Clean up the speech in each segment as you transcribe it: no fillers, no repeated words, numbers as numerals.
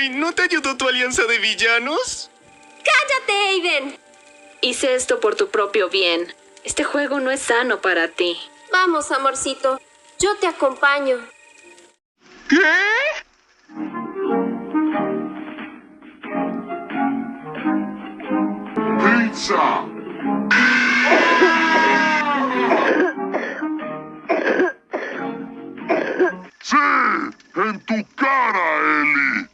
Ay, ¿no te ayudó tu alianza de villanos? ¡Cállate, Aiden! Hice esto por tu propio bien. Este juego no es sano para ti. Vamos, amorcito. Yo te acompaño. ¿Qué? ¡Pizza! ¡Sí! ¡En tu cara, Ellie!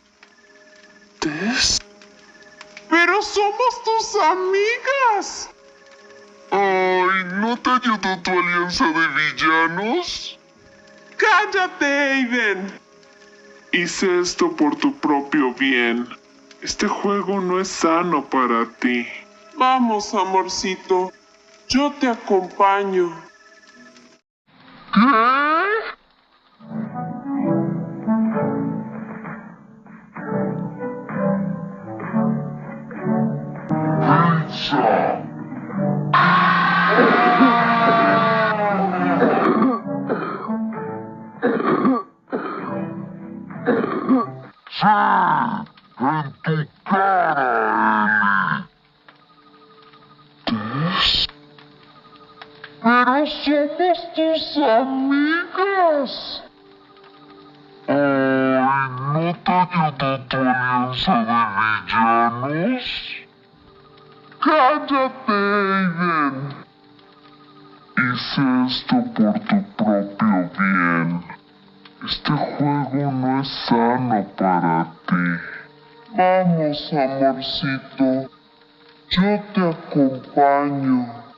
¿Tess? ¡Pero somos tus amigas! Ay, ¿no te ayudó tu alianza de villanos? ¡Cállate, Aiden! Hice esto por tu propio bien. Este juego no es sano para ti. Vamos, amorcito. Yo te acompaño. ¿Qué? ¡Pizza! ¡Sí! ¡En tu cara, Ellie! ¡Pero somos tus amigas! Ay, ¿no te ayudó tu alianza de villanos? ¡Cállate, Aiden! Hice esto por tu propio bien. Este juego no es sano para ti. Vamos, amorcito. Yo te acompaño.